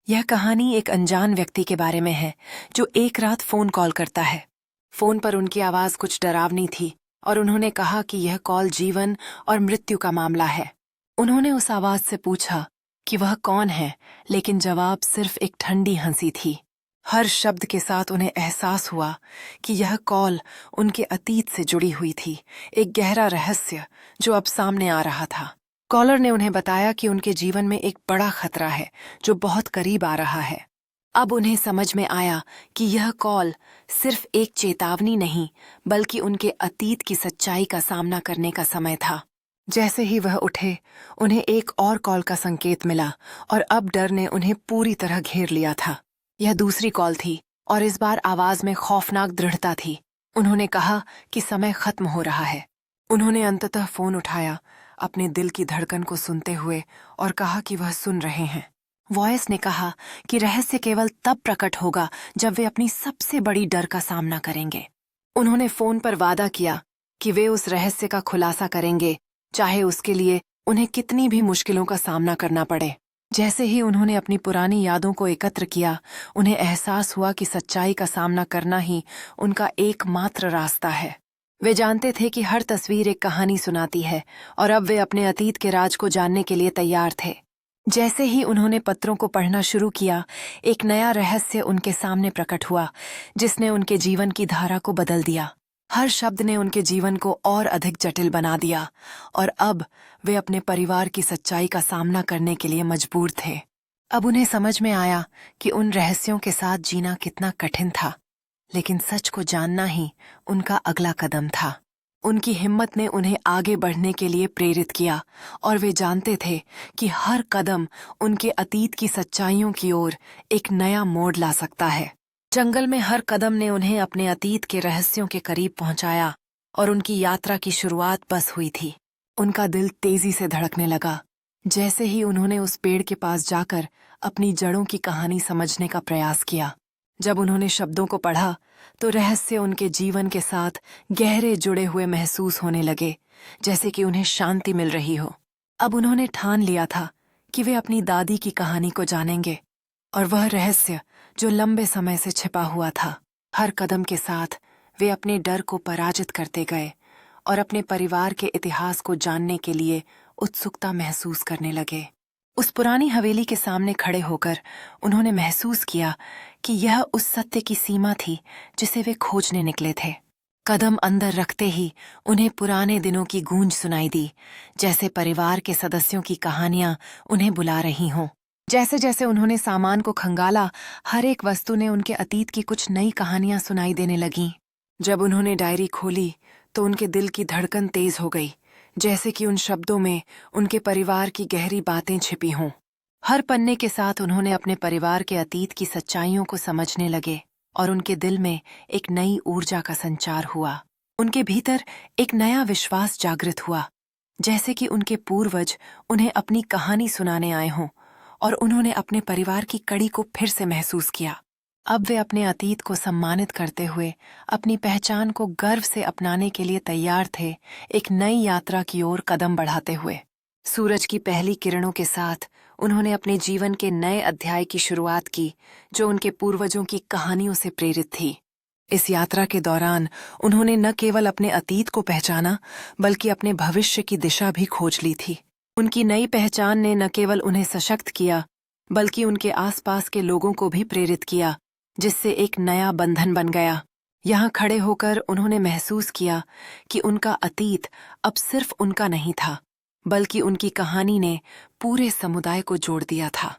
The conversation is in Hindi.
यह कहानी एक अनजान व्यक्ति के बारे में है जो एक रात फोन कॉल करता है। फोन पर उनकी आवाज कुछ डरावनी थी और उन्होंने कहा कि यह कॉल जीवन और मृत्यु का मामला है। उन्होंने उस आवाज से पूछा कि वह कौन है, लेकिन जवाब सिर्फ एक ठंडी हंसी थी। हर शब्द के साथ उन्हें एहसास हुआ कि यह कॉल उनके अतीत से जुड़ी हुई थी, एक गहरा रहस्य जो अब सामने आ रहा था। कॉलर ने उन्हें बताया कि उनके जीवन में एक बड़ा खतरा है जो बहुत करीब आ रहा है। अब उन्हें समझ में आया कि यह कॉल सिर्फ एक चेतावनी नहीं, बल्कि उनके अतीत की सच्चाई का सामना करने का समय था। जैसे ही वह उठे, उन्हें एक और कॉल का संकेत मिला और अब डर ने उन्हें पूरी तरह घेर लिया था। यह दूसरी कॉल थी और इस बार आवाज में खौफनाक दृढ़ता थी। उन्होंने कहा कि समय खत्म हो रहा है। उन्होंने अंततः फोन उठाया, अपने दिल की धड़कन को सुनते हुए, और कहा कि वह सुन रहे हैं। वॉइस ने कहा कि रहस्य केवल तब प्रकट होगा जब वे अपनी सबसे बड़ी डर का सामना करेंगे। उन्होंने फोन पर वादा किया कि वे उस रहस्य का खुलासा करेंगे, चाहे उसके लिए उन्हें कितनी भी मुश्किलों का सामना करना पड़े। जैसे ही उन्होंने अपनी पुरानी यादों को एकत्र किया, उन्हें एहसास हुआ कि सच्चाई का सामना करना ही उनका एकमात्र रास्ता है। वे जानते थे कि हर तस्वीर एक कहानी सुनाती है और अब वे अपने अतीत के राज को जानने के लिए तैयार थे। जैसे ही उन्होंने पत्रों को पढ़ना शुरू किया, एक नया रहस्य उनके सामने प्रकट हुआ जिसने उनके जीवन की धारा को बदल दिया। हर शब्द ने उनके जीवन को और अधिक जटिल बना दिया और अब वे अपने परिवार की सच्चाई का सामना करने के लिए मजबूर थे। अब उन्हें समझ में आया कि उन रहस्यों के साथ जीना कितना कठिन था, लेकिन सच को जानना ही उनका अगला कदम था। उनकी हिम्मत ने उन्हें आगे बढ़ने के लिए प्रेरित किया और वे जानते थे कि हर कदम उनके अतीत की सच्चाइयों की ओर एक नया मोड़ ला सकता है। जंगल में हर कदम ने उन्हें अपने अतीत के रहस्यों के करीब पहुंचाया और उनकी यात्रा की शुरुआत बस हुई थी। उनका दिल तेजी से धड़कने लगा जैसे ही उन्होंने उस पेड़ के पास जाकर अपनी जड़ों की कहानी समझने का प्रयास किया। जब उन्होंने शब्दों को पढ़ा तो रहस्य उनके जीवन के साथ गहरे जुड़े हुए महसूस होने लगे, जैसे कि उन्हें शांति मिल रही हो। अब उन्होंने ठान लिया था कि वे अपनी दादी की कहानी को जानेंगे, और वह रहस्य जो लंबे समय से छिपा हुआ था। हर कदम के साथ वे अपने डर को पराजित करते गए और अपने परिवार के इतिहास को जानने के लिए उत्सुकता महसूस करने लगे। उस पुरानी हवेली के सामने खड़े होकर उन्होंने महसूस किया कि यह उस सत्य की सीमा थी जिसे वे खोजने निकले थे। कदम अंदर रखते ही उन्हें पुराने दिनों की गूंज सुनाई दी, जैसे परिवार के सदस्यों की कहानियां उन्हें बुला रही हों। जैसे जैसे उन्होंने सामान को खंगाला, हर एक वस्तु ने उनके अतीत की कुछ नई कहानियां सुनाई देने लगीं। जब उन्होंने डायरी खोली तो उनके दिल की धड़कन तेज हो गई, जैसे कि उन शब्दों में उनके परिवार की गहरी बातें छिपी हों। हर पन्ने के साथ उन्होंने अपने परिवार के अतीत की सच्चाइयों को समझने लगे और उनके दिल में एक नई ऊर्जा का संचार हुआ। उनके भीतर एक नया विश्वास जागृत हुआ, जैसे कि उनके पूर्वज उन्हें अपनी कहानी सुनाने आए हों और उन्होंने अपने परिवार की कड़ी को फिर से महसूस किया। अब वे अपने अतीत को सम्मानित करते हुए अपनी पहचान को गर्व से अपनाने के लिए तैयार थे, एक नई यात्रा की ओर कदम बढ़ाते हुए। सूरज की पहली किरणों के साथ उन्होंने अपने जीवन के नए अध्याय की शुरुआत की, जो उनके पूर्वजों की कहानियों से प्रेरित थी। इस यात्रा के दौरान उन्होंने न केवल अपने अतीत को पहचाना, बल्कि अपने भविष्य की दिशा भी खोज ली थी। उनकी नई पहचान ने न केवल उन्हें सशक्त किया, बल्कि उनके आसपास के लोगों को भी प्रेरित किया, जिससे एक नया बंधन बन गया। यहाँ खड़े होकर उन्होंने महसूस किया कि उनका अतीत अब सिर्फ उनका नहीं था, बल्कि उनकी कहानी ने पूरे समुदाय को जोड़ दिया था।